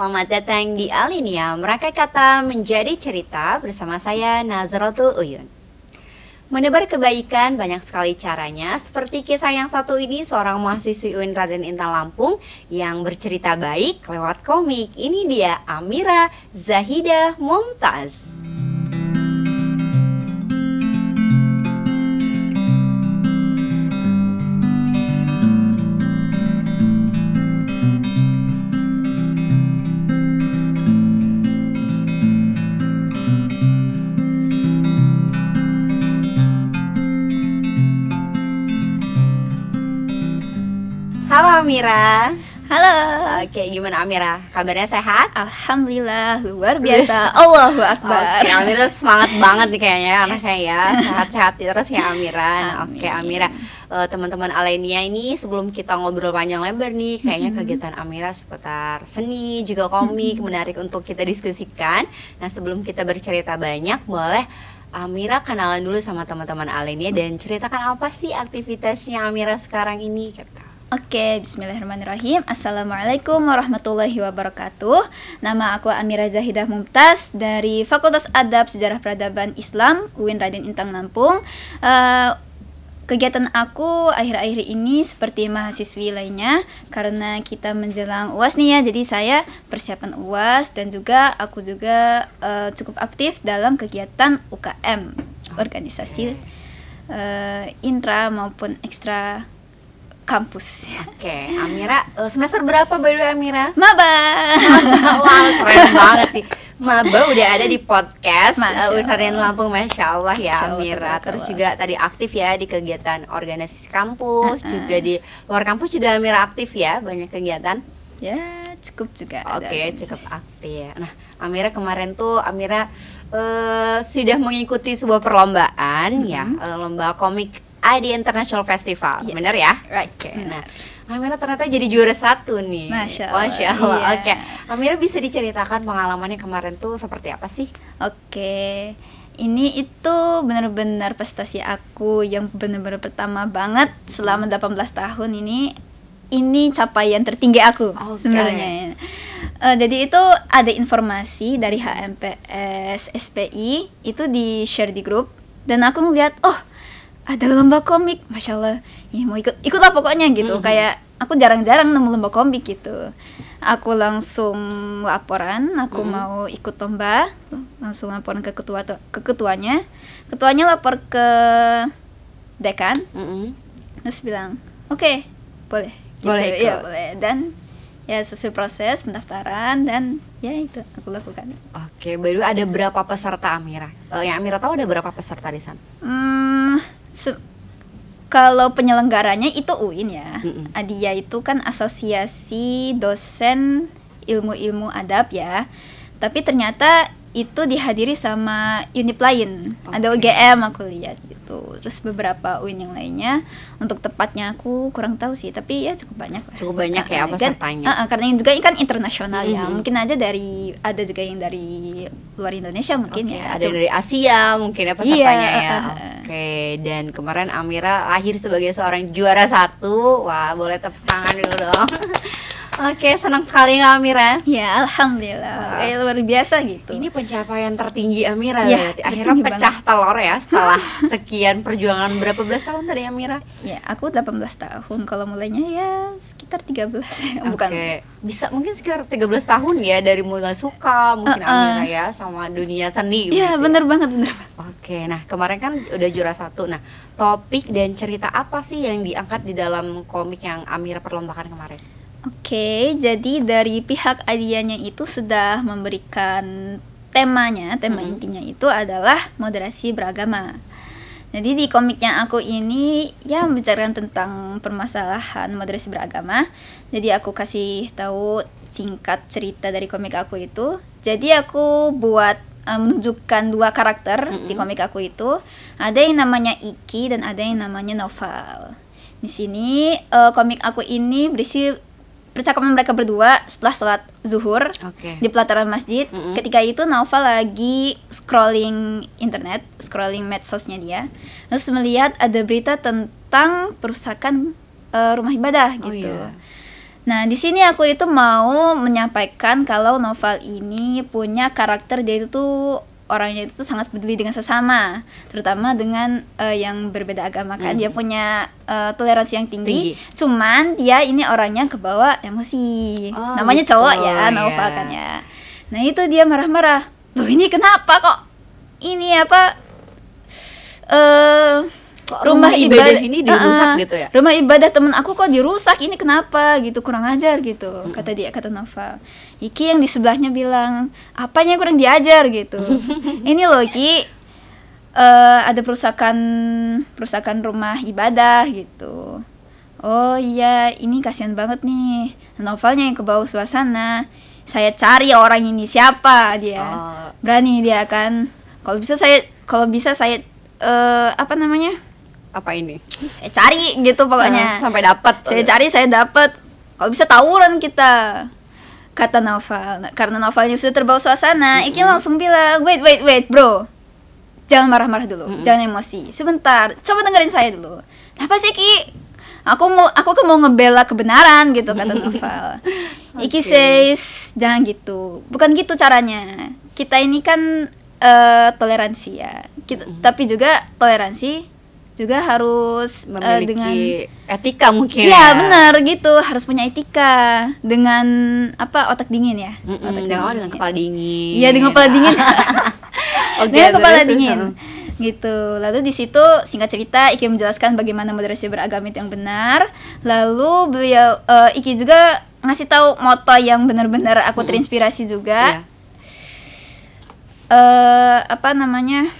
selamat datang di Alinea, merangkai kata menjadi cerita bersama saya Nazratul Uyun. Menebar kebaikan banyak sekali caranya, seperti kisah yang satu ini seorang mahasiswi UIN Raden Intan Lampung yang bercerita baik lewat komik. Ini dia Amira Zahidah Mumtaz. Halo Amira. Halo. Oke, gimana Amira? Kabarnya sehat? Alhamdulillah, luar biasa. Allahu Akbar. Oke, Amira semangat banget nih kayaknya anaknya ya. Sehat-sehat terus ya Amira. Oke, Amira. Teman-teman Alinea ini sebelum kita ngobrol panjang lebar nih, kayaknya kegiatan Amira seputar seni, juga komik menarik untuk kita diskusikan. Nah, sebelum kita bercerita banyak, boleh Amira kenalan dulu sama teman-teman Alinea dan ceritakan apa sih aktivitasnya Amira sekarang ini? Oke, bismillahirrahmanirrahim. Assalamualaikum warahmatullahi wabarakatuh. Nama aku Amira Zahidah Mumtaz dari Fakultas Adab Sejarah Peradaban Islam UIN Raden Intan Lampung. Kegiatan aku akhir-akhir ini seperti mahasiswi lainnya, karena kita menjelang UAS nih ya, jadi saya persiapan UAS dan juga aku juga cukup aktif dalam kegiatan UKM, organisasi intra maupun ekstra kampus. Oke, Amira semester berapa by the way Amira? Maba. Wah, keren banget nih. Maba udah ada di podcast UIN Raden Lampung, Masya Allah ya Amira. Terus juga tadi aktif ya di kegiatan organisasi kampus, juga di luar kampus juga Amira aktif ya, banyak kegiatan. Ya, cukup juga. Oke, cukup aktif. Nah, Amira kemarin tuh Amira sudah mengikuti sebuah perlombaan ya, lomba komik ID International Festival, bener ya? Right. Oke. Nah, Amira ternyata jadi juara 1 nih. Masya Allah. Iya. Oke. Amira bisa diceritakan pengalamannya kemarin tuh seperti apa sih? Oke. Ini itu benar-benar prestasi aku yang benar-benar pertama banget selama 18 tahun ini. Ini capaian tertinggi aku sebenarnya. Jadi itu ada informasi dari HMPS SPI itu di share di grup dan aku ngeliat, ada lomba komik, Masya Allah, ya mau ikutlah pokoknya gitu. Kayak aku jarang-jarang nemu lomba komik gitu. Aku langsung laporan, aku mau ikut lomba, langsung laporan ke ketuanya. Ketuanya lapor ke dekan, terus bilang, oke, boleh. Gitu. Boleh ikut. Ya boleh. Dan ya sesuai proses pendaftaran dan ya itu aku lakukan. Oke, baru ada berapa peserta Amira? Yang Amira tahu ada berapa peserta di sana? Kalau penyelenggaranya itu UIN ya. ADIA itu kan asosiasi dosen ilmu-ilmu adab ya. Tapi ternyata itu dihadiri sama unit lain. Ada UGM aku lihat gitu. Terus beberapa UIN yang lainnya. Untuk tepatnya aku kurang tahu sih, tapi ya cukup banyak lah. Cukup banyak ya pesertanya. Karena yang juga ini kan internasional ya. Mungkin aja ada juga yang dari luar Indonesia mungkin ya. Ada dari Asia mungkin ya pesertanya ya. Oke, dan kemarin Amira lahir sebagai seorang juara 1. Wah, boleh tepuk tangan dulu dong. Oke, senang sekali nggak Amira? Ya, alhamdulillah. Kayak luar biasa gitu. Ini pencapaian tertinggi Amira ya, berarti. Akhirnya pecah telur ya setelah sekian perjuangan. Berapa belas tahun tadi Amira? Ya, aku 18 tahun. Kalau mulainya ya sekitar 13. Bukan. Oke. Bisa mungkin sekitar 13 tahun ya dari mulai suka mungkin Amira ya sama dunia seni. Iya, bener banget. Oke, nah kemarin kan udah juara 1. Nah, topik dan cerita apa sih yang diangkat di dalam komik yang Amira perlombakan kemarin? Oke, jadi dari pihak Adianya itu sudah memberikan tema intinya itu adalah moderasi beragama. Jadi di komiknya aku ini ya membicarakan tentang permasalahan moderasi beragama. Jadi aku kasih tahu singkat cerita dari komik aku itu. Jadi aku buat menunjukkan 2 karakter di komik aku itu. Ada yang namanya Iki dan ada yang namanya Noval. Di sini komik aku ini berisi percakapan mereka berdua setelah sholat zuhur di pelataran masjid. Ketika itu Naufal lagi scrolling internet, scrolling medsosnya dia, terus melihat ada berita tentang perusakan rumah ibadah gitu. Nah, di sini aku itu mau menyampaikan kalau novel ini punya karakter dia itu tuh orangnya itu tuh sangat peduli dengan sesama, terutama dengan yang berbeda agama kan. Dia punya toleransi yang tinggi. Cuman dia ini orangnya kebawa emosi. Namanya gitu, cowok ya, novel kan ya. Nah, itu dia marah-marah. Loh, ini kenapa kok ini apa rumah ibadah ini dirusak gitu ya? Rumah ibadah temen aku kok dirusak, ini kenapa gitu, kurang ajar gitu, kata Novel. Iki yang di sebelahnya bilang, apanya kurang diajar gitu. Ini loh Ki, ada perusakan rumah ibadah gitu. Oh iya, ini kasihan banget nih. Novelnya yang ke bawah suasana. Saya cari orang ini siapa dia. Berani dia kan. Kalau bisa saya apa namanya? Apa ini? Saya cari gitu pokoknya. Sampai dapat. Saya cari, saya dapat. Kalau bisa tawuran kita. Kata Novel. Nah, karena novelnya sudah terbawa suasana, Iki langsung bilang, "Wait, bro. Jangan marah-marah dulu. Jangan emosi. Sebentar. Coba dengerin saya dulu." "Apa sih, Ki?" Aku kan mau ngebela kebenaran gitu, kata Novel. Iki says, "Jangan gitu. Bukan gitu caranya. Kita ini kan toleransi ya. Tapi juga toleransi juga harus memiliki dengan etika mungkin. Iya, benar gitu, harus punya etika dengan otak dingin ya. Dengan kepala dingin. Iya, dengan kepala dingin. Dengan kepala dingin. Gitu. Lalu di situ singkat cerita Iki menjelaskan bagaimana moderasi beragama itu yang benar. Lalu beliau Iki juga ngasih tahu moto yang benar-benar aku terinspirasi juga. Apa namanya?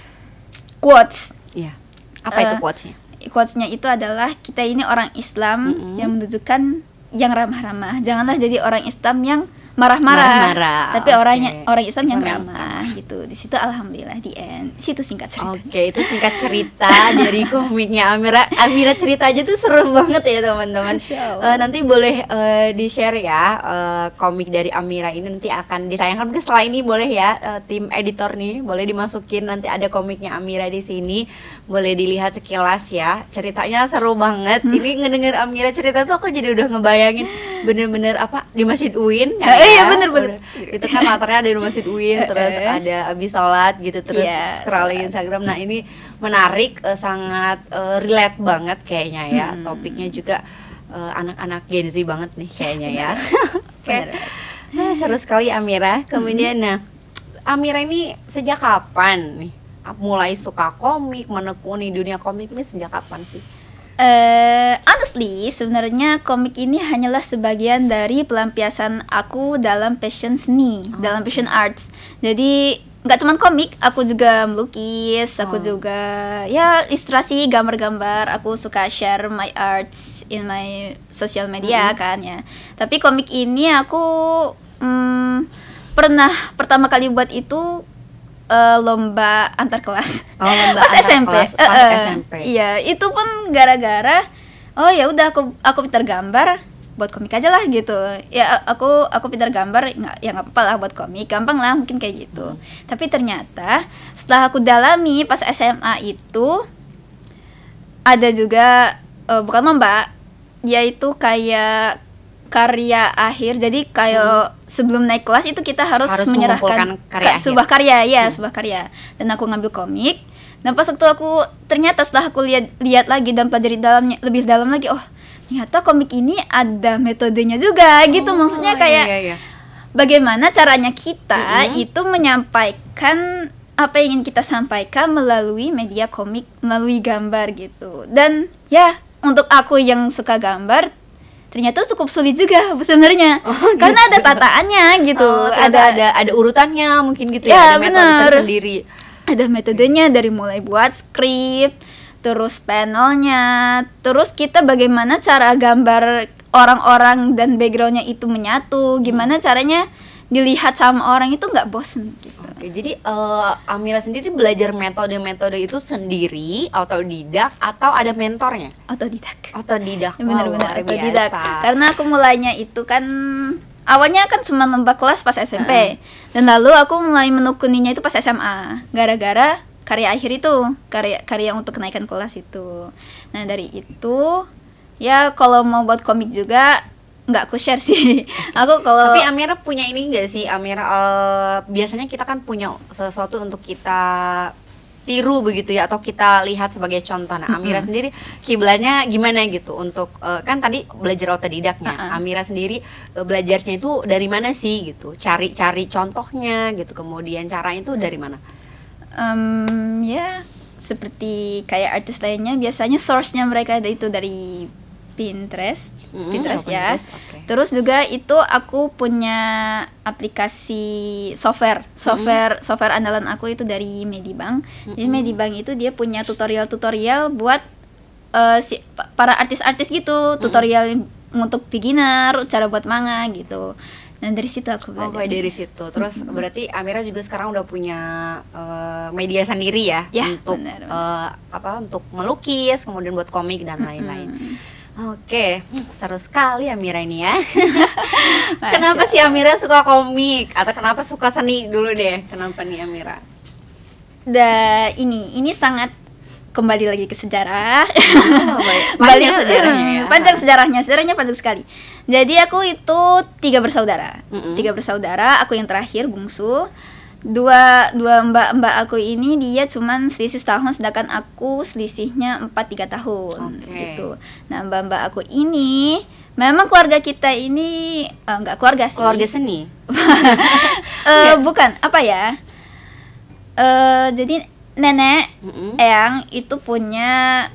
Quotes. Iya. Apa itu quotes-nya? Quotes-nya itu adalah kita ini orang Islam yang menunjukkan yang ramah-ramah. Janganlah jadi orang Islam yang marah-marah. Tapi orang Islam yang ramah gitu. Di situ alhamdulillah di end. Di situ singkat cerita. Itu singkat cerita dari komiknya Amira. Amira cerita aja tuh seru banget ya teman-teman. Nanti boleh di-share ya komik dari Amira ini, nanti akan ditayangkan mungkin setelah ini, boleh ya tim editor nih boleh dimasukin, nanti ada komiknya Amira di sini. Boleh dilihat sekilas ya. Ceritanya seru banget. Ini ngedenger Amira cerita tuh aku jadi udah ngebayangin bener-bener di Masjid Uin ya. Iya bener. Itu kan latarnya ada di Masjid Uin, terus ada abis sholat gitu, terus scrolling Instagram. Nah ini menarik, sangat relate banget kayaknya ya. Topiknya juga anak-anak Gen Z banget nih kayaknya ya. Seru sekali Amira. Kemudian Amira ini sejak kapan nih mulai suka komik, menekuni dunia komik ini sejak kapan sih? Honestly, sebenarnya komik ini hanyalah sebagian dari pelampiasan aku dalam passion seni, dalam passion arts. Jadi nggak cuma komik, aku juga melukis, aku juga ya ilustrasi, gambar-gambar. Aku suka share my arts in my social media kan ya. Tapi komik ini aku pernah pertama kali buat itu lomba antar kelas. Pas SMP. Iya, itu pun gara-gara ya udah aku pintar gambar, buat komik aja lah gitu. Ya aku pintar gambar, nggak apa-apa lah buat komik, gampang lah mungkin kayak gitu. Tapi ternyata setelah aku dalami pas SMA itu ada juga bukan lomba, dia itu kayak karya akhir. Jadi kayak sebelum naik kelas itu kita harus menyerahkan sebuah karya. Dan aku ngambil komik. Dan pas waktu aku ternyata setelah aku lihat lagi dan pelajari lebih dalam lagi, ternyata komik ini ada metodenya juga gitu. Maksudnya kayak bagaimana caranya kita itu menyampaikan apa yang ingin kita sampaikan melalui media komik, melalui gambar gitu. Dan ya untuk aku yang suka gambar ternyata cukup sulit juga sebenarnya, karena ada tataannya gitu. Ada urutannya mungkin gitu ya, ada metode tersendiri. Ada metodenya dari mulai buat skrip, terus panelnya, terus kita bagaimana cara gambar orang-orang dan backgroundnya itu menyatu, gimana caranya dilihat sama orang itu nggak bosen gitu. Jadi Amira sendiri belajar metode-metode itu sendiri, autodidak atau ada mentornya? Otodidak. Benar-benar otodidak. Karena aku mulainya itu kan awalnya kan cuma lomba kelas pas SMP. Dan lalu aku mulai menekuninya itu pas SMA. Gara-gara karya akhir itu, karya untuk kenaikan kelas itu. Nah, dari itu ya kalau mau buat komik juga nggak aku share sih. Aku kalau Tapi Amira punya ini enggak sih Amira, biasanya kita kan punya sesuatu untuk kita tiru begitu ya, atau kita lihat sebagai contoh. Nah, Amira sendiri kiblatnya gimana gitu untuk kan tadi belajar otodidaknya. Amira sendiri belajarnya itu dari mana sih gitu? Cari contohnya gitu. Kemudian caranya itu dari mana? Ya seperti kayak artis lainnya, biasanya source-nya mereka itu dari Pinterest, Pinterest ya. Okay. Terus juga itu aku punya aplikasi software andalan aku itu dari Medibank. Jadi Medibank itu dia punya tutorial buat para artis-artis gitu, tutorial untuk beginner, cara buat manga gitu. Dan dari situ aku belajar. Oh, dari situ. Terus berarti Amira juga sekarang udah punya media sendiri ya, untuk bener. Untuk melukis, kemudian buat komik dan lain-lain. Oke, seru sekali Amira ini ya. Kenapa sih Amira suka komik? Atau kenapa suka seni dulu deh? Kenapa nih Amira? Ini sangat kembali lagi ke sejarah. Panjang sejarahnya ya. Panjang sejarahnya panjang sekali. Jadi aku itu 3 bersaudara. 3 bersaudara, aku yang terakhir bungsu. Dua mbak aku ini dia cuman selisih setahun, sedangkan aku selisihnya 3 tahun gitu. Nah, mbak aku ini memang keluarga kita ini enggak keluarga sih. Keluarga seni. Bukan, apa ya? Jadi nenek eyang itu punya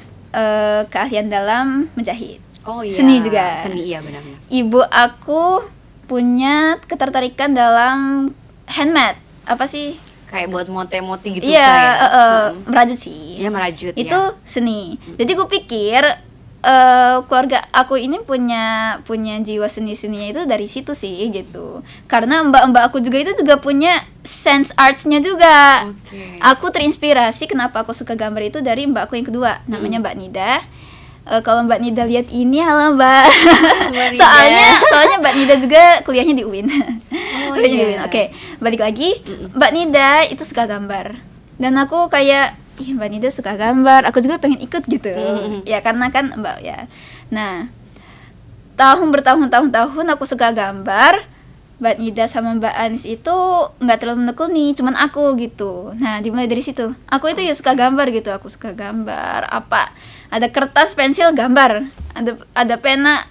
keahlian dalam menjahit. Oh iya. Seni juga. Seni, iya benar-benar. Ibu aku punya ketertarikan dalam handmade. Apa sih? Kayak buat mote-mote gitu. Iya, merajut sih. Iya, merajut. Itu ya. seni. Jadi gue pikir keluarga aku ini punya jiwa seni-seninya itu dari situ sih gitu. Karena mbak-mbak aku juga itu juga punya sense arts-nya juga. Aku terinspirasi kenapa aku suka gambar itu dari mbak aku yang kedua, namanya Mbak Nida. Kalau Mbak Nida lihat ini, halo Mbak. soalnya Mbak Nida juga kuliahnya di UIN. Di UIN. Oke, balik lagi. Mbak Nida itu suka gambar. Dan aku kayak, ih Mbak Nida suka gambar, aku juga pengen ikut gitu. Ya karena kan Mbak ya. Nah, bertahun-tahun aku suka gambar. Mbak Nida sama Mbak Anis itu nggak terlalu menekuni, cuman aku gitu. Nah, dimulai dari situ. Aku itu ya suka gambar gitu. Aku suka gambar ada kertas, pensil, gambar. Ada pena,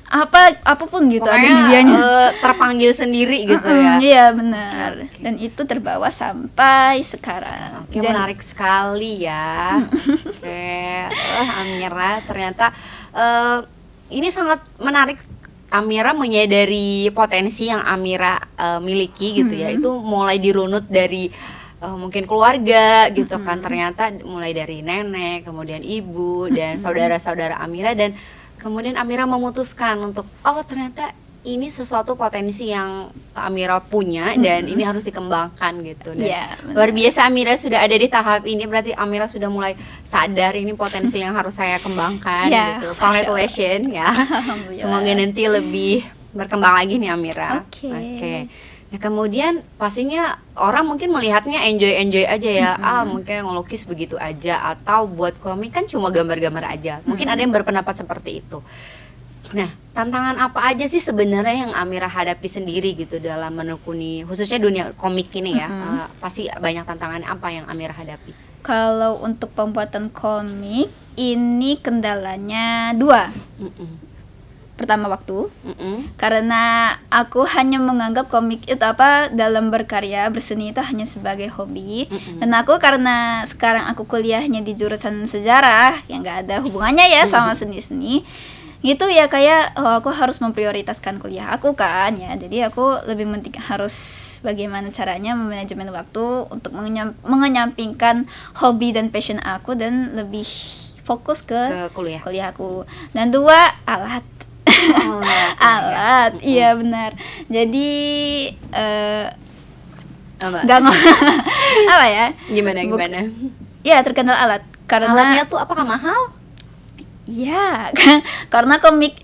apapun gitu. Pokoknya, ada medianya. Terpanggil sendiri gitu ya. Iya benar. Dan itu terbawa sampai sekarang. Oke, menarik sekali ya. Oke, Amira ternyata ini sangat menarik. Amira menyadari potensi yang Amira miliki gitu ya. Itu mulai dirunut dari mungkin keluarga gitu kan. Ternyata mulai dari nenek, kemudian ibu dan saudara-saudara Amira, dan kemudian Amira memutuskan untuk ternyata ini sesuatu potensi yang Amira punya dan ini harus dikembangkan gitu. Dan luar biasa Amira sudah ada di tahap ini, berarti Amira sudah mulai sadar ini potensi yang harus saya kembangkan gitu. Congratulations ya. Semoga nanti lebih berkembang lagi nih Amira. Oke. Nah, kemudian pastinya orang mungkin melihatnya enjoy aja ya. Mungkin ngelukis begitu aja, atau buat komik kan cuma gambar-gambar aja. Mungkin ada yang berpendapat seperti itu. Nah, tantangan apa aja sih sebenarnya yang Amira hadapi sendiri gitu dalam menekuni khususnya dunia komik ini ya? Pasti banyak tantangan apa yang Amira hadapi? Kalau untuk pembuatan komik ini kendalanya 2. Pertama waktu, karena aku hanya menganggap komik itu dalam berkarya berseni itu hanya sebagai hobi. Dan aku karena sekarang aku kuliahnya di jurusan sejarah yang nggak ada hubungannya ya sama seni-seni gitu ya, kayak aku harus memprioritaskan kuliah aku kan ya. Jadi aku lebih penting harus bagaimana caranya memanajemen waktu untuk mengenyampingkan hobi dan passion aku dan lebih fokus ke kuliah aku. Dan 2, alat. Alat, iya benar. Jadi nggak apa ya? Gimana? Ya terkenal alat. Karena alatnya tuh apakah mahal? Ya, karena komik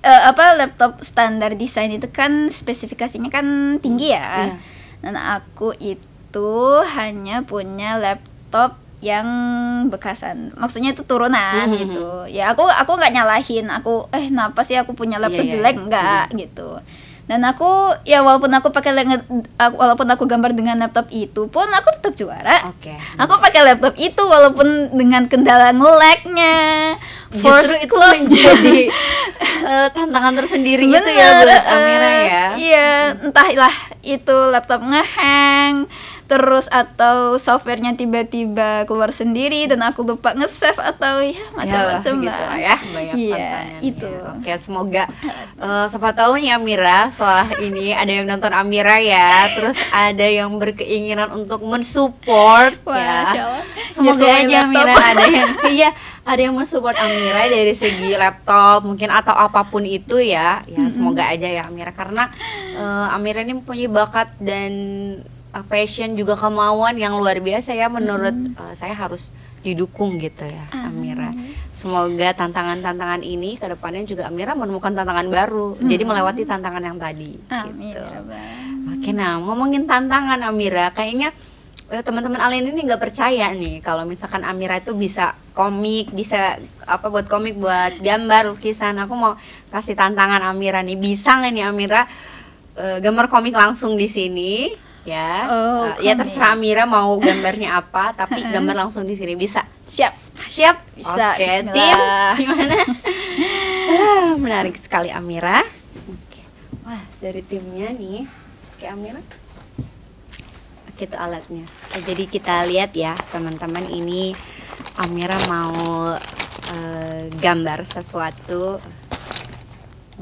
laptop standar desain itu kan spesifikasinya kan tinggi ya. Dan aku itu hanya punya laptop yang bekasan, maksudnya itu turunan gitu. Ya aku nggak nyalahin, kenapa sih aku punya laptop jelek, enggak gitu. Dan aku ya walaupun aku gambar dengan laptop itu pun aku tetap juara. Oke. Aku pakai laptop itu walaupun dengan kendala nge-lag-nya. Justru itu menjadi tantangan tersendiri gitu ya buat Amira ya. Iya, entahlah itu laptop ngehang terus atau softwarenya tiba-tiba keluar sendiri dan aku lupa nge-save atau ya macam-macam gitu lah ya, banyak iya tantangannya. itu. Oke, semoga siapa tahu nih Amira setelah ini ada yang nonton Amira ya, terus ada yang berkeinginan untuk mensupport ya. Masya Allah. Semoga Giveaway aja laptop. Amira ada yang iya ada yang mensupport Amira dari segi laptop mungkin atau apapun itu ya. Ya semoga aja ya Amira, karena Amira ini mempunyai bakat dan passion juga kemauan yang luar biasa ya, menurut saya harus didukung gitu ya Amira. Semoga tantangan-tantangan ini ke depannya juga Amira menemukan tantangan baru, jadi melewati tantangan yang tadi. Amin Gitu. ya Rabbal. Oke, nah ngomongin tantangan Amira, kayaknya teman-teman Alin ini nggak percaya nih kalau misalkan Amira itu bisa komik, bisa buat komik, buat gambar, lukisan. Aku mau kasih tantangan Amira nih, bisa nggak nih Amira gambar komik langsung di sini? Ya, ya terserah Amira mau gambarnya apa, tapi gambar langsung di sini bisa. Siap bisa. Oke, tim Bismillah. gimana? Menarik sekali Amira. Oke. Wah, dari timnya nih, oke Amira. Oke, itu alatnya. Oke, jadi kita lihat ya teman-teman, ini Amira mau gambar sesuatu.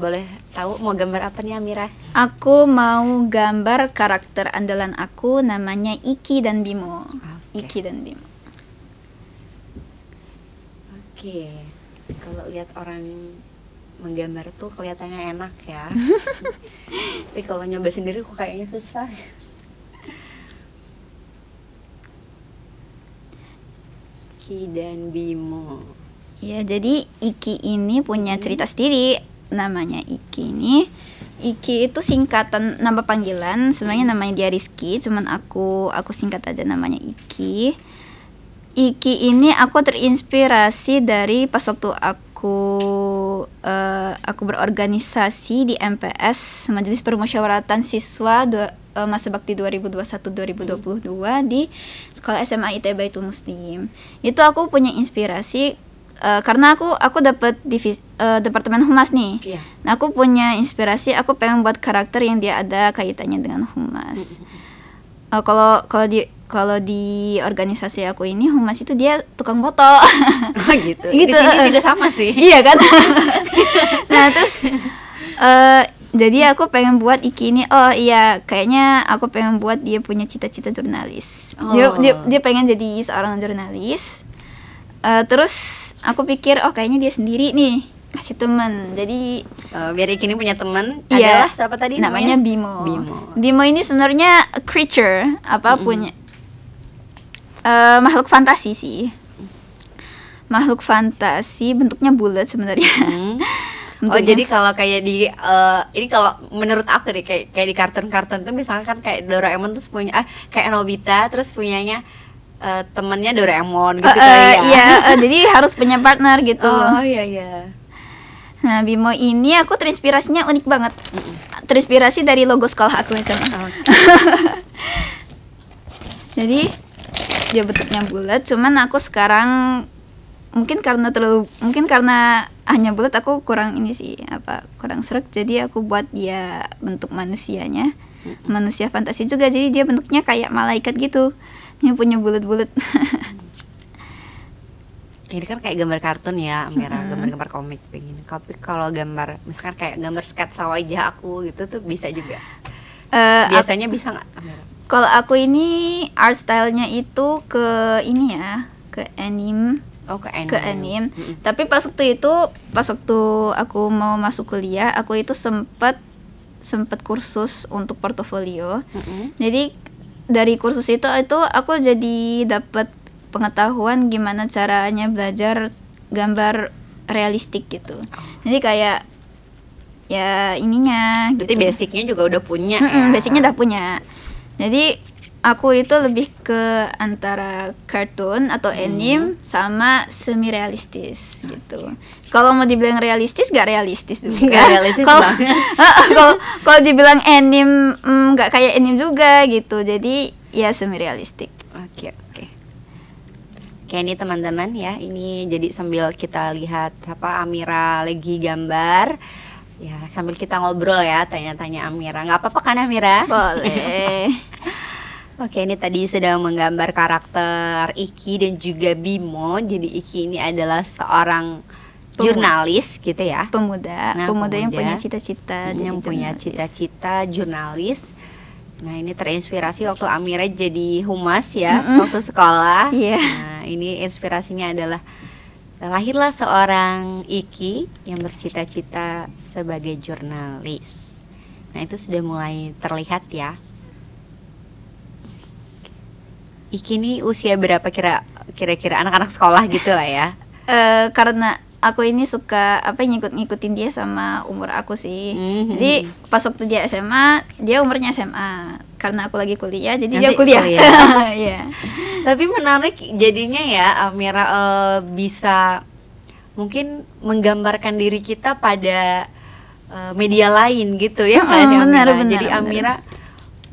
Boleh tahu mau gambar apa nih Amira? Aku mau gambar karakter andalan aku namanya Iki dan Bimo. Oke. Iki dan Bimo. Oke, kalau lihat orang menggambar tuh kelihatannya enak ya. Tapi kalau nyoba sendiri kok kayaknya susah. Iki dan Bimo. Ya, jadi Iki ini punya cerita sendiri. Namanya Iki ini. Iki itu singkatan nama panggilan, sebenarnya namanya dia Rizky, cuman aku singkat aja namanya Iki. Iki ini aku terinspirasi dari pas waktu aku berorganisasi di MPS, Majelis Permusyawaratan Siswa masa bakti 2021-2022 di Sekolah SMA IT Baitul Muslim. Itu aku punya inspirasi karena aku dapat departemen humas nih. Iya. Nah, aku punya inspirasi, aku pengen buat karakter yang dia ada kaitannya dengan humas. Kalau di organisasi aku ini humas itu dia tukang foto. Oh gitu. Gitu. Di sini juga sama sih. Iya kan? Nah, terus jadi aku pengen buat Iki ini, oh iya kayaknya aku pengen buat dia punya cita-cita jurnalis. Dia pengen jadi seorang jurnalis. Terus aku pikir kayaknya dia sendiri nih, kasih teman. Jadi biar Iki ini punya teman. iya, Adalah siapa tadi namanya Bimo. Bimo. Bimo ini sebenarnya a creature, punya makhluk fantasi sih. Makhluk fantasi, bentuknya bulat sebenarnya. Oh, jadi kalau kayak di ini kalau menurut aku nih kayak di kartun-kartun tuh misalkan kayak Doraemon terus punya kayak Nobita terus punyanya temennya Doraemon gitu kali ya. Iya, jadi harus punya partner gitu. Oh iya. Nah, Bimo ini aku terinspirasinya unik banget. Terinspirasi dari logo sekolah aku SMA. Jadi dia bentuknya bulat, cuman aku sekarang mungkin karena hanya bulat aku kurang ini sih, kurang sreg, jadi aku buat dia bentuk manusianya. Manusia fantasi juga, jadi dia bentuknya kayak malaikat gitu. Yang punya bulat-bulat. Ini kan kayak gambar kartun ya, Amira, gambar-gambar komik begini. Tapi kalau gambar, misalkan kayak gambar sketsa wajah aku gitu tuh bisa juga. Biasanya bisa nggak, Amira? Kalau aku ini art style-nya itu ke ini ya, ke anime. Oh, ke anime. Tapi pas waktu aku mau masuk kuliah, aku itu sempat kursus untuk portofolio. Jadi dari kursus itu aku jadi dapat pengetahuan gimana caranya belajar gambar realistik gitu. Jadi kayak ya ininya berarti gitu. basicnya juga udah punya Basicnya udah punya. Jadi aku itu lebih ke antara kartun atau anime sama semi realistis gitu. Kalau mau dibilang realistis, gak realistis juga. Gak realistis banget. Kalau dibilang anime, gak kayak anime juga gitu. Jadi ya semi realistik. Oke. Oke, ini teman-teman ya, ini jadi sambil kita lihat Amira lagi gambar. Ya, sambil kita ngobrol ya, tanya-tanya Amira. Nggak apa-apa kan Amira? Boleh. Oke, ini tadi sedang menggambar karakter Iki dan juga Bimo. Jadi Iki ini adalah seorang jurnalis gitu ya. Pemuda yang punya cita-cita yang punya cita-cita jurnalis. Nah, ini terinspirasi waktu Amira jadi humas ya, waktu sekolah. Nah, ini inspirasinya adalah lahirlah seorang Iki yang bercita-cita sebagai jurnalis. Nah, itu sudah mulai terlihat ya. Iki ini usia berapa kira-kira anak-anak sekolah gitu lah ya? Karena aku ini suka ngikut-ngikutin dia sama umur aku sih. Jadi pas waktu dia SMA, dia umurnya SMA. Karena aku lagi kuliah, jadi nanti dia kuliah. Yeah. Tapi menarik jadinya ya, Amira bisa mungkin menggambarkan diri kita pada media lain gitu ya, benar. Jadi Amira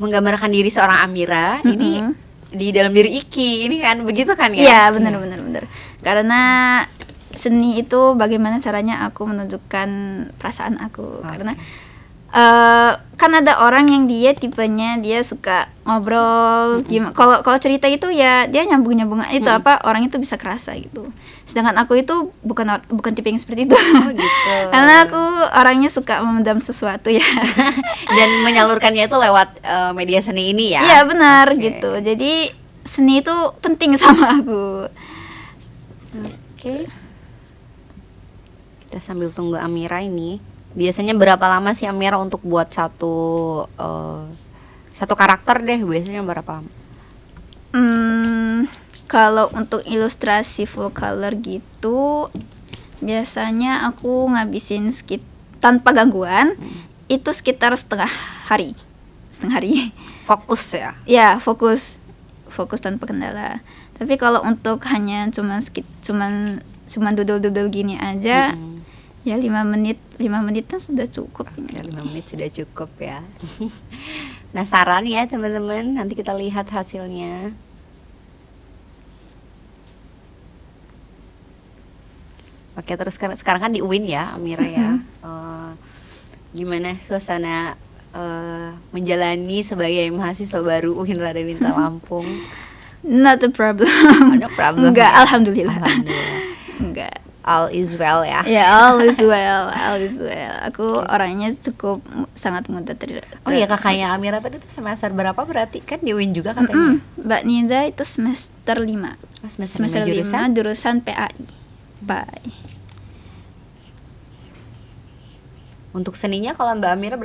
menggambarkan diri seorang Amira ini di dalam diri Iki ini kan, begitu kan ya? Iya, benar. Karena seni itu bagaimana caranya aku menunjukkan perasaan aku. Karena kan ada orang yang dia tipenya dia suka ngobrol, kalau cerita itu ya dia nyambung itu orang itu bisa kerasa gitu. Sedangkan aku itu bukan tipe yang seperti itu. Gitu. Karena aku orangnya suka memendam sesuatu ya. Dan menyalurkannya itu lewat media seni ini ya. Iya, benar gitu. Jadi seni itu penting sama aku. Oke. Kita sambil tunggu Amira ini. Biasanya berapa lama sih Amira untuk buat satu karakter deh? Biasanya berapa lama? Kalau untuk ilustrasi full color gitu, biasanya aku ngabisin tanpa gangguan itu sekitar setengah hari. Fokus ya? Ya, fokus tanpa kendala. Tapi kalau untuk hanya cuman dudul gini aja, ya 5 menitan sudah cukup. Oke, 5 menit sudah cukup ya. Penasaran ya teman-teman, nanti kita lihat hasilnya. Oke, terus sekarang kan di UIN ya Amira ya. Gimana suasana menjalani sebagai mahasiswa baru UIN Radinata Lampung? Not a problem. No problem. Enggak, ya? Alhamdulillah. Enggak. All is well ya. Ya, all is well. Aku orangnya cukup sangat mudah Oh iya, kakaknya Amira tadi tuh semester berapa berarti? Kan di UIN juga katanya. Mbak Nida itu semester 5. Semester 5 jurusan PAI. Untuk seninya kalau Mbak Amira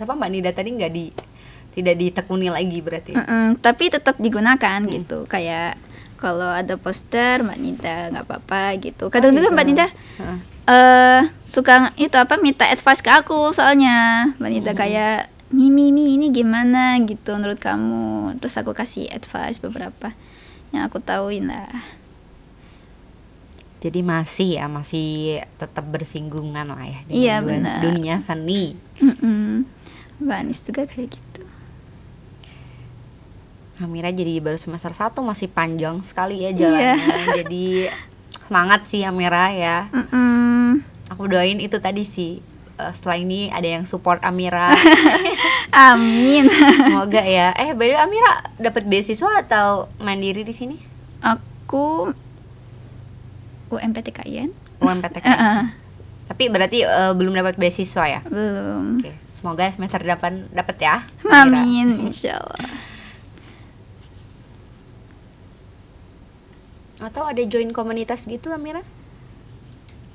Mbak Nida tadi tidak ditekuni lagi berarti. Tapi tetap digunakan gitu. Kayak kalau ada poster Mbak Nida nggak apa-apa gitu. Kadang juga Mbak Nida suka minta advice ke aku, soalnya Mbak Nida kayak Mimi ini gimana gitu menurut kamu. Terus aku kasih advice beberapa yang aku tahuin lah. Jadi masih tetap bersinggungan lah ya dengan dunia seni. Mbak Anis juga kayak gitu. Amira jadi baru semester 1, masih panjang sekali ya jalannya. Jadi semangat sih Amira ya. Aku doain itu tadi sih, setelah ini ada yang support Amira. Amin. Semoga ya. By the way, Amira dapat beasiswa atau mandiri di sini? Aku UMPTKIN. Tapi berarti belum dapat beasiswa ya? Belum. Oke, semoga semester depan dapat ya. Amin, insyaallah. Atau ada join komunitas gitu Amira?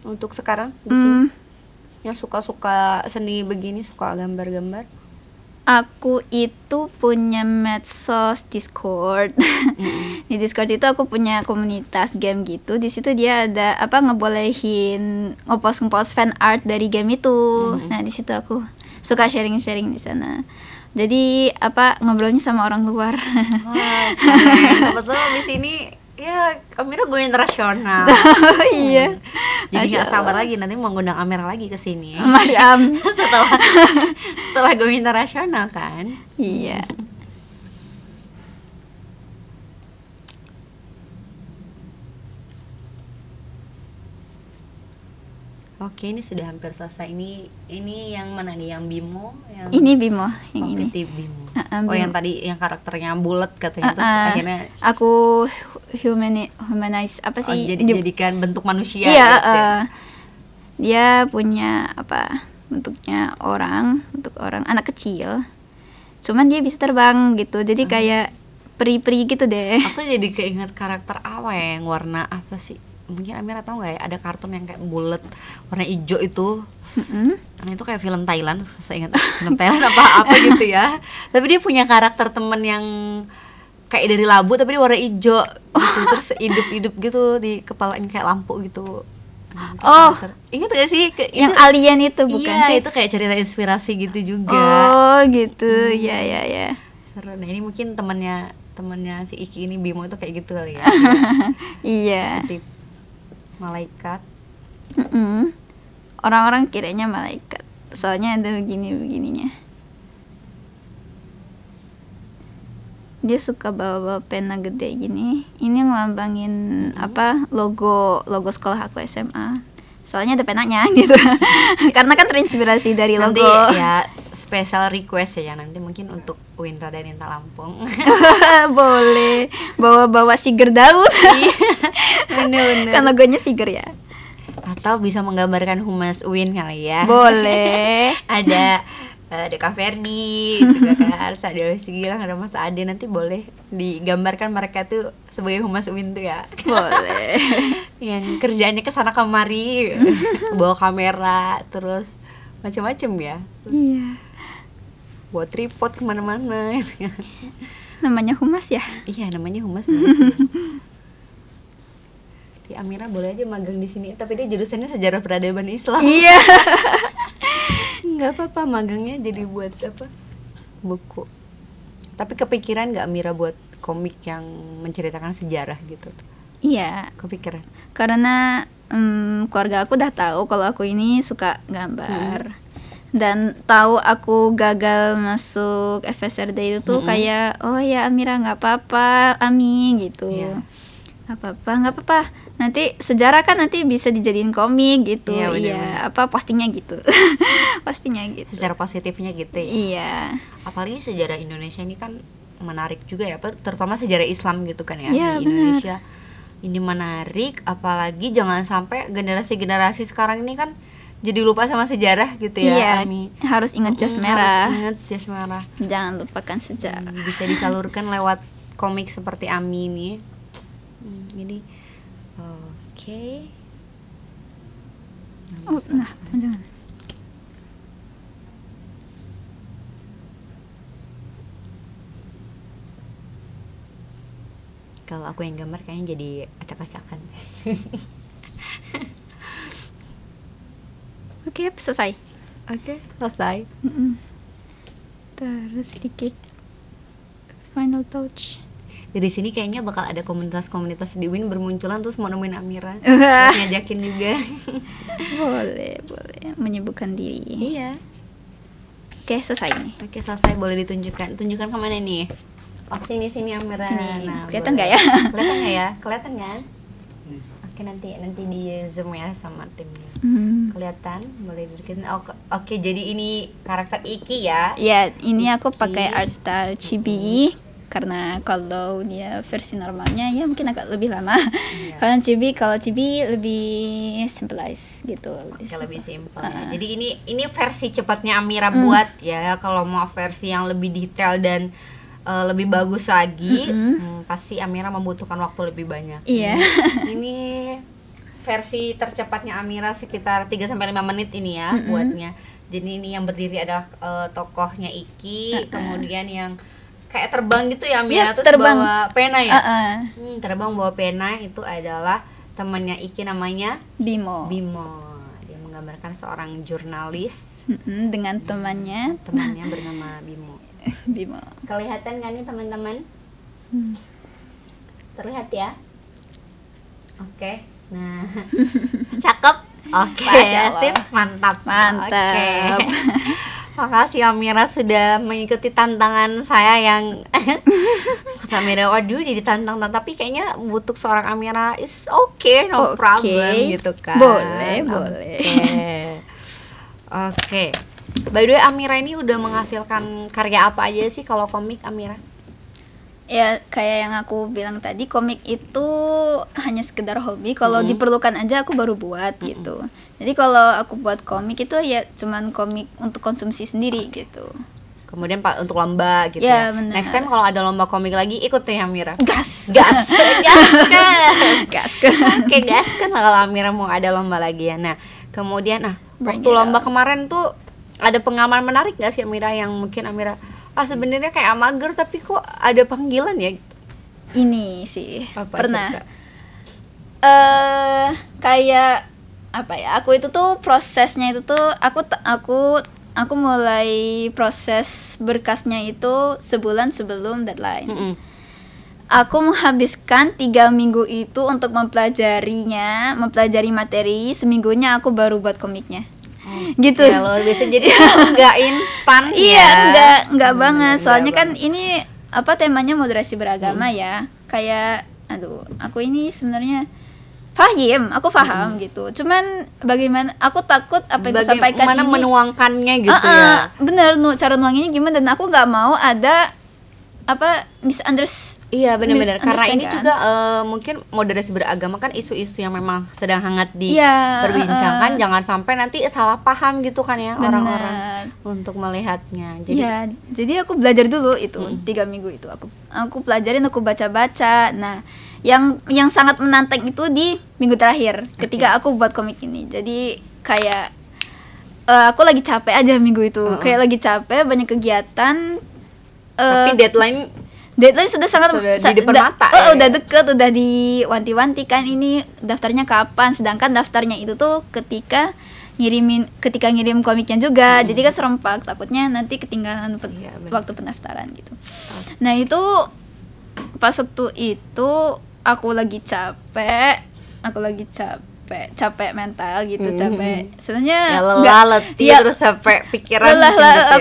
Untuk sekarang di sini? Yang suka-suka seni begini, suka gambar-gambar? Aku itu punya medsos Discord. Di Discord itu aku punya komunitas game gitu. Di situ dia ada ngebolehin ngepost fan art dari game itu. Nah, di situ aku suka sharing di sana. Jadi ngobrolnya sama orang luar. Wah, sekarang kebetulan di sini ya Amira go internasional. Iya. Jadi nggak Masya sabar Allah. lagi nanti mau ngundang Amira lagi ke sini. Masya Allah. setelah go internasional kan. Iya. Oke, ini sudah hampir selesai. Ini yang mana nih? Yang Bimo? Yang Ini Bimo yang Oke, ini. tip Bimo. Bimo. Oh, yang tadi yang karakternya bulat katanya terus akhirnya aku humanize oh, jadikan bentuk manusia iya, gitu ya. Dia punya bentuk orang anak kecil. Cuman dia bisa terbang gitu. Jadi kayak peri-peri gitu deh. Aku jadi keinget karakter apa ya, yang warna apa sih? Mungkin Amira tahu nggak ya, ada kartun yang kayak bulat warna hijau itu. Karena itu kayak film Thailand, saya ingat film Thailand apa gitu ya. Tapi dia punya karakter temen yang kayak dari labu tapi dia warna hijau gitu. Terus hidup gitu di kepalanya kayak lampu gitu. Oh, ingat gak sih? Yang itu, alien itu bukan iya, sih? itu kayak cerita inspirasi gitu juga. Oh, gitu. Ya. Seru. Nah, ini mungkin temannya si Iki ini Bimo itu kayak gitu kali ya. Iya. Seperti malaikat. Orang-orang kiranya malaikat. Soalnya ada begininya. Dia suka bawa pena gede gini. Ini ngelambangin logo sekolah aku SMA. Soalnya ada penanya gitu. Karena kan terinspirasi dari Nanti logo. ya special request ya nanti mungkin untuk Windra dan Inta Lampung. Boleh bawa Siger Daud. Bener. Kan logonya Siger ya. Atau bisa menggambarkan humas Win kali ya. Boleh. ada Kak Ferdi juga kan, ada Sigilang, ada Mas Ade, nanti boleh digambarkan mereka tuh sebagai humas Win tuh ya. Boleh. Yang kerjaannya kesana kemari, bawa kamera, terus macam-macam ya. Iya. Bawa tripod kemana-mana. Namanya humas ya. Iya, namanya humas banget. Amira boleh aja magang di sini, tapi dia jurusannya sejarah peradaban Islam. Iya. Nggak apa-apa, magangnya jadi buat buku. Tapi kepikiran nggak Amira buat komik yang menceritakan sejarah gitu? Iya. Kepikiran? Karena keluarga aku udah tahu kalau aku ini suka gambar. Dan tahu aku gagal masuk FSRD itu tuh kayak oh ya Amira nggak apa-apa, Ami gitu. Iya. Nggak apa-apa. Nanti sejarah kan nanti bisa dijadiin komik gitu. Iya, postingnya gitu. Postingnya gitu. Secara positifnya gitu ya. Iya. Apalagi sejarah Indonesia ini kan menarik juga ya, terutama sejarah Islam gitu kan ya, Iya, di Indonesia. Ini menarik, apalagi jangan sampai generasi-generasi sekarang ini kan jadi lupa sama sejarah gitu ya. Iya, Ami. harus ingat jas merah. Harus ingat jas merah. Jangan lupakan sejarah. Bisa disalurkan lewat komik seperti Ami ini. Jadi oke. Oh, nah, jangan. Kalau aku yang gambar kayaknya jadi acak-acakan. Oke, selesai. Oke, selesai. Terus sedikit final touch. Dari sini kayaknya bakal ada komunitas-komunitas di Win bermunculan terus mau nemuin Amira. Terus ngajakin juga. boleh menyibukkan diri. Iya. Oke, selesai nih. Oke, selesai, boleh ditunjukkan. Tunjukkan kemana nih? Oh, sini Amira. Sini. Nah, Kelihatan nggak ya? Kelihatan nggak ya? Kelihatan kan? Oke, nanti di zoom ya sama timnya. Kelihatan? Boleh dideketin. Oke, jadi ini karakter Iki ya? Ya, ini aku Iki. pakai art style chibi. Karena kalau dia versi normalnya ya mungkin agak lebih lama. Iya. Kalau chibi lebih simplice gitu. Oke, lebih simpel ya. Jadi ini versi cepatnya Amira buat ya. Kalau mau versi yang lebih detail dan lebih bagus lagi, pasti Amira membutuhkan waktu lebih banyak. Iya. Ini versi tercepatnya Amira sekitar 3-5 menit ini ya buatnya. Jadi ini yang berdiri adalah tokohnya Iki, kemudian yang kayak terbang gitu ya Amira, terus terbang. bawa pena ya. Terbang Bawa pena itu adalah temannya Iki, namanya Bimo. Dia menggambarkan seorang jurnalis Dengan temannya bernama Bimo. Bimo. Kelihatan kan nih teman-teman? Terlihat ya? Oke. Nah, cakep. Oke, Masya Allah. sip, mantap. Mantap. Oke. Makasih Amira sudah mengikuti tantangan saya yang kata Amira, waduh jadi tantang, tapi kayaknya butuh seorang Amira is okay, no Oke. problem gitu kan. Boleh. Oke. By the way, Amira ini udah menghasilkan karya apa aja sih kalau komik, Amira? Ya kayak yang aku bilang tadi, komik itu hanya sekedar hobi. Kalau diperlukan aja aku baru buat gitu. Jadi kalau aku buat komik itu ya cuman komik untuk konsumsi sendiri gitu. Kemudian Pak untuk lomba gitu Ya, ya. benar. Next time kalau ada lomba komik lagi ikut nih Amira. Gas. Gas. Gaskan. Gaskan. Oke, gaskan lah kalau Amira mau ada lomba lagi ya. Nah, kemudian Bring waktu it lomba on. kemarin tuh ada pengalaman menarik gak sih Amira yang mungkin Amira sebenarnya kayak mager tapi kok ada panggilan ya? Ini sih Apa, pernah cerita? kayak apa ya, aku itu tuh prosesnya itu tuh aku mulai proses berkasnya itu sebulan sebelum deadline. Mm-mm. Aku menghabiskan 3 minggu itu untuk mempelajari materi. Seminggunya aku baru buat komiknya. Gitu. Ya luar biasa, jadi nggak instan Iya, ya. enggak banget. Enggak Soalnya kan banget. ini apa temanya moderasi beragama ya. Kayak aku ini sebenarnya aku paham gitu. Cuman bagaimana aku takut apa yang aku sampaikan Bagaimana ini menuangkannya gitu ya. bener, cara nuanginnya gimana, dan aku nggak mau ada apa misunderstanding. Iya benar-benar, karena ini Misunderstand juga mungkin moderasi beragama kan isu-isu yang memang sedang hangat Iya, diperbincangkan, jangan sampai nanti salah paham gitu kan ya Benar. orang-orang untuk melihatnya. Jadi Ya, jadi aku belajar dulu itu 3 minggu itu aku pelajarin, aku baca-baca. Nah, yang sangat menantang itu di minggu terakhir ketika aku buat komik ini. Jadi kayak aku lagi capek aja minggu itu. Kayak lagi capek, banyak kegiatan. tapi Deadline sudah sangat Sudah di depan mata ya. udah deket, udah diwanti-wanti kan ini daftarnya kapan. Sedangkan daftarnya itu tuh ketika ngirim komiknya juga. Jadi kan serempak, takutnya nanti ketinggalan Iya, benar. waktu pendaftaran gitu. Nah, itu pas waktu itu aku lagi capek mental gitu, capek. Sebenarnya ya lelah, letih, ya, terus sampai pikiran lelah mungkin lah gitu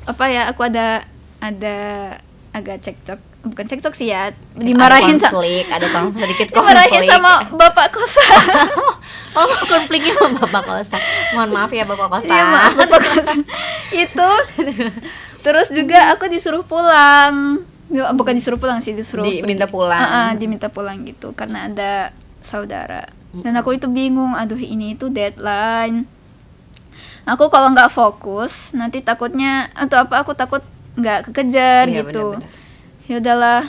aku ya. aku ada agak bukan cekcok sih ya, dimarahin ada sedikit dimarahin konflik sama bapak kosan. oh konfliknya sama bapak kosan, mohon maaf ya bapak kosan. Iya, maaf, bapak kosan. Itu terus juga aku disuruh pulang. Bukan disuruh pulang sih, Diminta pulang. diminta pulang gitu karena ada saudara. Dan aku itu bingung, aduh ini itu deadline. Aku kalau nggak fokus nanti takutnya aku takut nggak kekejar Iya, gitu. benar-benar. Ya udahlah,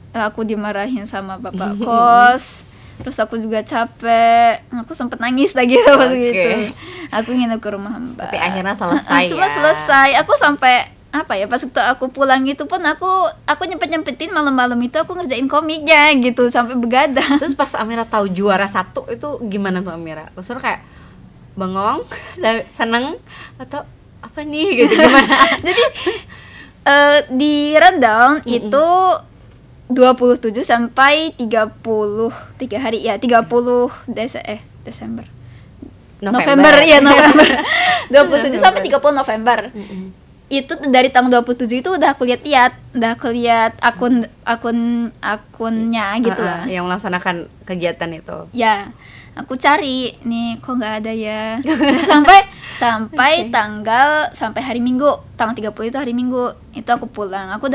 aku dimarahin sama bapak kos. Terus aku juga capek, aku sempet nangis lagi pas gitu. Aku nginep ke rumah Mbak. Tapi akhirnya selesai Cuma ya. selesai. Aku sampai apa ya, pas waktu aku pulang itu pun aku nyempetin malam-malam itu aku ngerjain komiknya gitu sampai begadang. Terus pas Amira tahu juara 1 itu gimana tuh Amira? Maksudnya kayak bengong, seneng atau apa nih gitu, gimana? Jadi di rundown itu 27 sampai 33 hari ya, 30 Desember. November. 27 sampai 30 November. Itu dari tanggal 27 itu udah aku lihat akunnya gitu lah. Yang melaksanakan kegiatan itu. Ya, aku cari nih kok nggak ada ya. sampai sampai hari Minggu, tanggal 30 itu hari Minggu. Itu aku pulang. Aku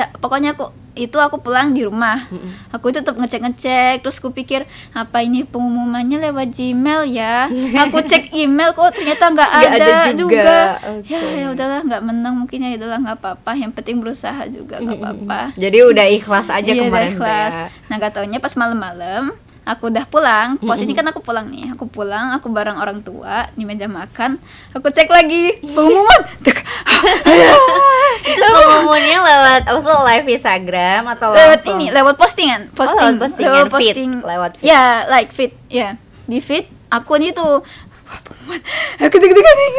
pulang di rumah. Aku itu tetap ngecek, terus aku pikir apa ini pengumumannya lewat Gmail ya. Aku cek email kok ternyata nggak ada juga. Okay. Ya udahlah, nggak menang mungkin, ya udahlah nggak apa-apa. Yang penting berusaha juga, nggak apa-apa. Jadi udah ikhlas aja Iya, kemarin. udah ikhlas. Nah, gak taunya pas malam-malam aku udah pulang. Posisi kan aku pulang nih. Aku pulang, aku bareng orang tua di meja makan. Aku cek lagi pengumuman. Itu pengumumannya lewat live Instagram atau langsung? Lewat postingan. Lewat postingan, feed. Lewat feed. Ya, like feed. Ya, di feed akun itu wah pengumuman, aku deg-degan nih.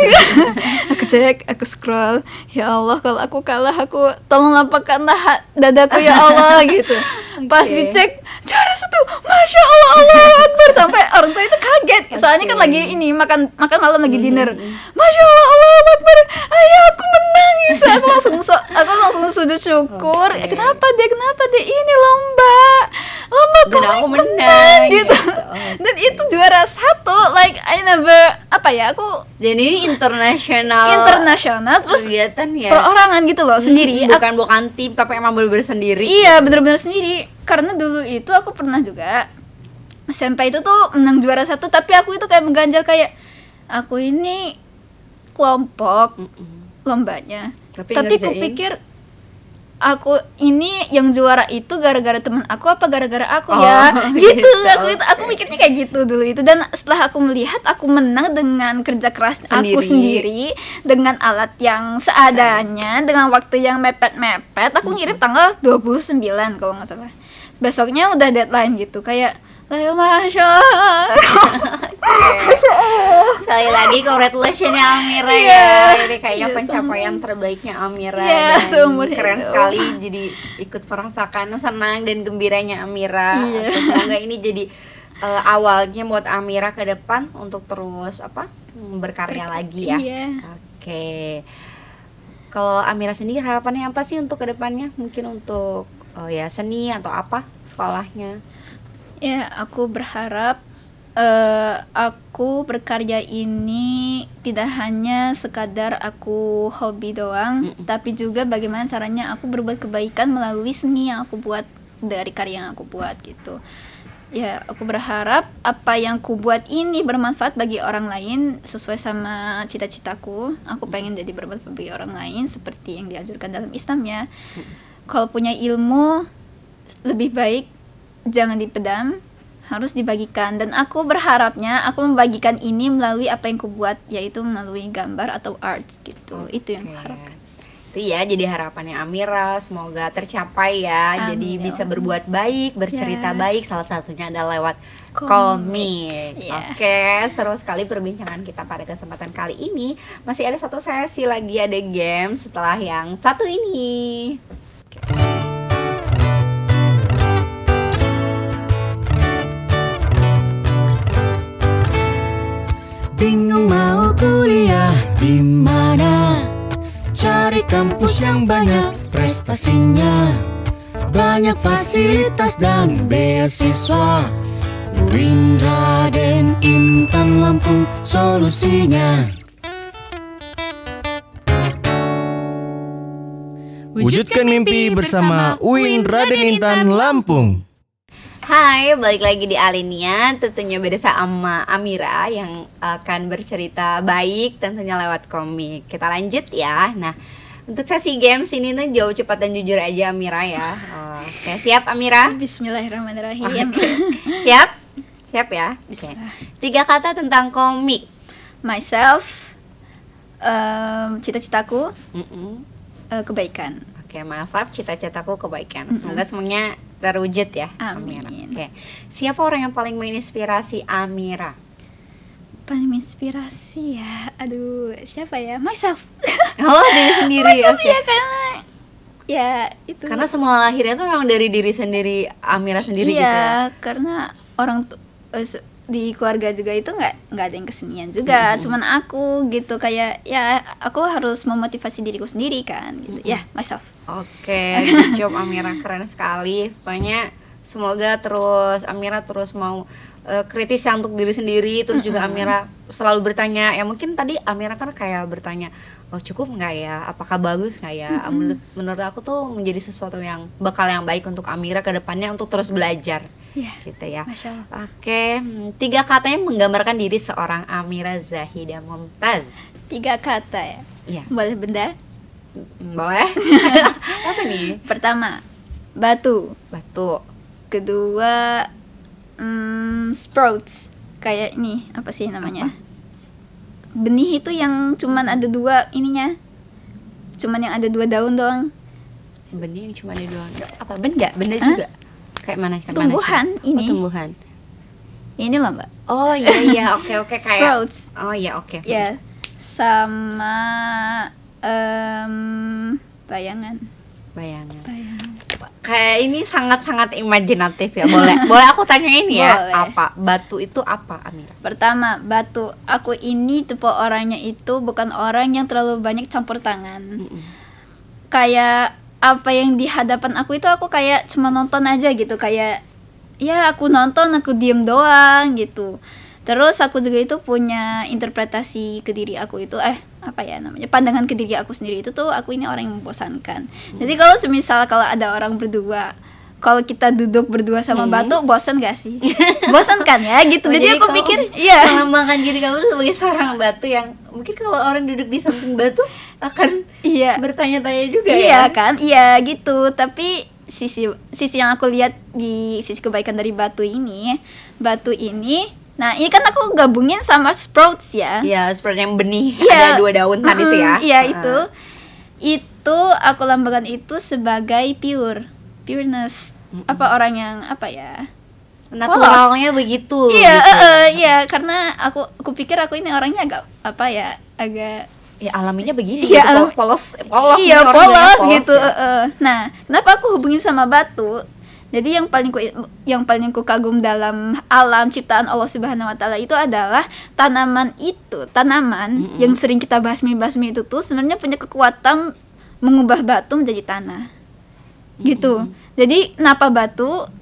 Aku cek, aku scroll, ya Allah kalau aku kalah, aku tolong lapangkanlah dadaku ya Allah gitu. Pas dicek juara 1, Masya Allah, Allahu Akbar, sampai orang tua itu kaget. Soalnya kan lagi ini makan malam lagi dinner. Masya Allah, Allahu Akbar, ayah aku menang gitu. Aku langsung sujud syukur. Kenapa dia ini lomba dan komik aku menang gitu. Dan itu juara 1, like I never aku dan ini internasional terus kegiatan ya, perorangan gitu loh, sendiri, bukan tim tapi emang bener-bener sendiri. Iya, bener-bener sendiri. Karena dulu itu aku pernah juga SMP itu tuh menang juara 1, tapi aku itu kayak mengganjal, kayak aku ini kelompok lombanya, tapi aku pikir aku ini yang juara itu gara-gara teman aku apa gara-gara aku ya gitu. Aku mikirnya kayak gitu dulu itu. Dan setelah aku melihat aku menang dengan kerja keras aku sendiri, dengan alat yang seadanya, dengan waktu yang mepet-mepet. Aku ngirim tanggal 29 kalau nggak salah. Besoknya udah deadline gitu, kayak Masya Allah. Sekali lagi congratulations ya Amira ya. Ini kayaknya pencapaian terbaiknya Amira, dan keren sekali. Jadi ikut merasakan senang dan gembiranya Amira. Semoga ini jadi awalnya buat Amira ke depan untuk terus berkarya lagi ya. Oke. Kalau Amira sendiri harapannya apa sih untuk ke depannya? Mungkin untuk ya seni atau apa sekolahnya? Ya, aku berharap aku berkarya ini tidak hanya sekadar aku hobi doang, tapi juga bagaimana caranya aku berbuat kebaikan melalui seni yang aku buat, dari karya yang aku buat gitu. Ya, aku berharap apa yang aku buat ini bermanfaat bagi orang lain sesuai sama cita-citaku. Aku pengen jadi bermanfaat bagi orang lain seperti yang dianjurkan dalam Islam ya. Kalau punya ilmu, lebih baik jangan dipendam, harus dibagikan. Dan aku berharapnya aku membagikan ini melalui apa yang aku buat, yaitu melalui gambar atau art gitu. Itu yang aku harapkan. Itu ya, jadi harapannya Amira semoga tercapai ya. Amin, jadi bisa berbuat baik, bercerita baik, salah satunya adalah lewat komik. Oke, seru sekali perbincangan kita pada kesempatan kali ini. Masih ada satu sesi lagi, ada game setelah yang satu ini. Bingung mau kuliah di mana? Cari kampus yang banyak prestasinya, banyak fasilitas dan beasiswa. UIN, Raden, Intan, Lampung solusinya. Wujudkan mimpi bersama UIN, Raden, Intan, Lampung. Hai, balik lagi di Alinia, tentunya beda sama Amira yang akan bercerita baik tentunya lewat komik. Kita lanjut ya. Nah, untuk sesi games ini tuh jauh cepat dan jujur aja Amira ya. Oke, siap Amira? Bismillahirrahmanirrahim. Siap? Siap ya? Bismillah. 3 kata tentang komik. Myself, cita-citaku, kebaikan. Oke, myself, cita-citaku, kebaikan. Semoga semuanya terwujud ya. Amin. Amira. Oke. Siapa orang yang paling menginspirasi Amira? Paling menginspirasi ya, aduh siapa ya? Myself. Oh, diri sendiri. Myself ya, karena ya itu. Karena semua lahirnya tuh memang dari diri sendiri, Amira sendiri gitu. Iya, karena orang di keluarga juga itu nggak ada yang kesenian juga, cuman aku gitu, kayak ya aku harus memotivasi diriku sendiri kan gitu. Ya, myself. Oke, good job Amira, keren sekali. Pokoknya semoga terus Amira terus mau kritis ya untuk diri sendiri. Terus juga Amira selalu bertanya, ya mungkin tadi Amira kan kayak bertanya, oh cukup nggak ya, apakah bagus nggak ya. Menurut aku tuh menjadi sesuatu yang bakal yang baik untuk Amira ke depannya untuk terus belajar gitu ya. Oke, 3 kata yang menggambarkan diri seorang Amira Zahidah Momtaz. 3 kata ya? Iya. Boleh benda? Boleh. Apa nih? Pertama, batu. Kedua, sprouts. Kayak ini, apa sih namanya? Benih itu yang cuman ada 2 ininya. Cuman yang ada 2 daun doang. Benih yang cuma ada 2 daun. Apa? Benda juga? Kayak mana? Tumbuhan ini. Tumbuhan. Ini loh Mbak. Oh iya oke kayak. Sprouts. Oh iya oke. Ya, sama bayangan. Kayak ini sangat imajinatif ya. Boleh aku tanyain ya. Boleh. Apa batu itu apa, Amira? Pertama, batu. Aku ini tipe orangnya itu bukan orang yang terlalu banyak campur tangan. Kayak apa yang di hadapan aku itu aku kayak cuma nonton aja gitu. Kayak ya aku nonton, aku diem doang gitu. Terus aku juga itu punya interpretasi ke diri aku itu pandangan ke diri aku sendiri itu tuh aku ini orang yang membosankan. Jadi kalau semisal kalau ada orang berdua, kalau kita duduk berdua sama batu, bosan gak sih? Bosan kan ya gitu. Jadi aku pikir melambangkan diri kamu sebagai seorang batu yang mungkin kalau orang duduk di samping batu akan bertanya-tanya juga ya. Iya kan? Iya gitu. Tapi sisi yang aku lihat di sisi kebaikan dari batu ini, nah ini kan aku gabungin sama sprouts ya. Iya, seperti yang benih ada 2 daun tadi itu ya. Iya itu aku lambangkan itu sebagai pureness. Apa orang yang naturalnya begitu. Iya, gitu. Iya karena aku pikir aku ini orangnya agak ya alaminya begini ya, gitu, polos polos gitu ya. Nah kenapa aku hubungin sama batu? Jadi yang paling ku kagum dalam alam ciptaan Allah Subhanahu wa taala itu adalah tanaman yang sering kita basmi itu tuh sebenarnya punya kekuatan mengubah batu menjadi tanah. Gitu. Jadi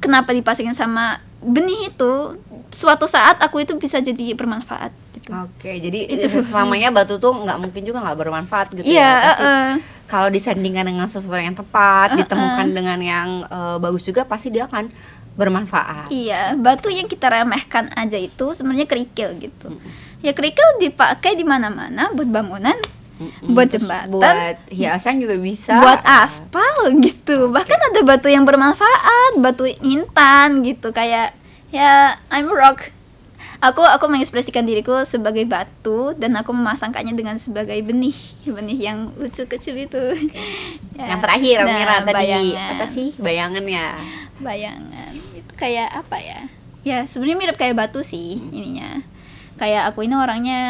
kenapa dipasangin sama benih itu? Suatu saat aku itu bisa jadi bermanfaat gitu. Oke, jadi itu selamanya batu tuh mungkin juga nggak bermanfaat gitu kalau disandingkan dengan sesuatu yang tepat, ditemukan dengan yang bagus juga pasti dia akan bermanfaat. Iya, batu yang kita remehkan aja itu sebenarnya kerikil gitu. Ya kerikil dipakai di mana-mana buat bangunan, buat jembatan, buat hiasan juga bisa, buat aspal gitu. Bahkan ada batu yang bermanfaat, batu intan gitu kayak ya I'm a rock. Aku mengekspresikan diriku sebagai batu dan aku memasangkannya dengan sebagai benih yang lucu kecil itu. Ya. Yang terakhir Amira tadi apa sih bayangannya? Bayangan itu kayak apa ya? Ya sebenarnya mirip kayak batu sih ininya. Kayak aku ini orangnya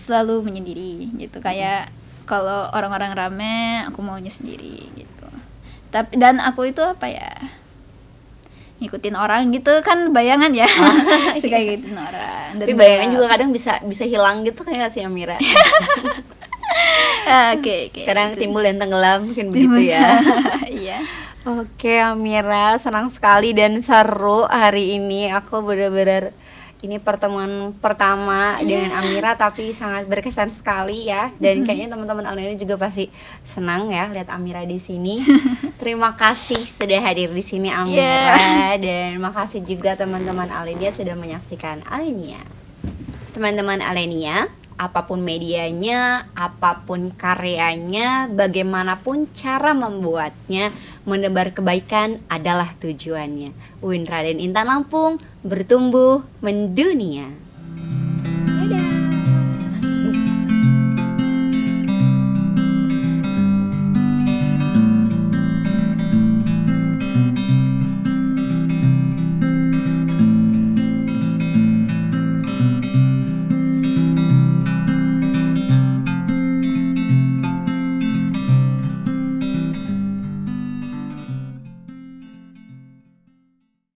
selalu menyendiri gitu. Kayak kalau orang-orang rame aku maunya sendiri gitu. Dan aku itu ngikutin orang gitu kan bayangan ya. Suka ngikutin orang. Tapi bayangan juga kadang bisa hilang gitu kayak si Amira. Oke. Kadang timbul dan tenggelam mungkin begitu ya. Iya. Oke Amira, senang sekali dan seru hari ini. Aku benar-benar ini pertemuan pertama dengan Amira tapi sangat berkesan sekali ya. Dan kayaknya teman-teman Alenia juga pasti senang ya lihat Amira di sini. Terima kasih sudah hadir di sini Amira dan makasih juga teman-teman Alenia sudah menyaksikan Alenia. Teman-teman Alenia, apapun medianya, apapun karyanya, bagaimanapun cara membuatnya, menebar kebaikan adalah tujuannya. UIN Raden Intan Lampung, bertumbuh mendunia.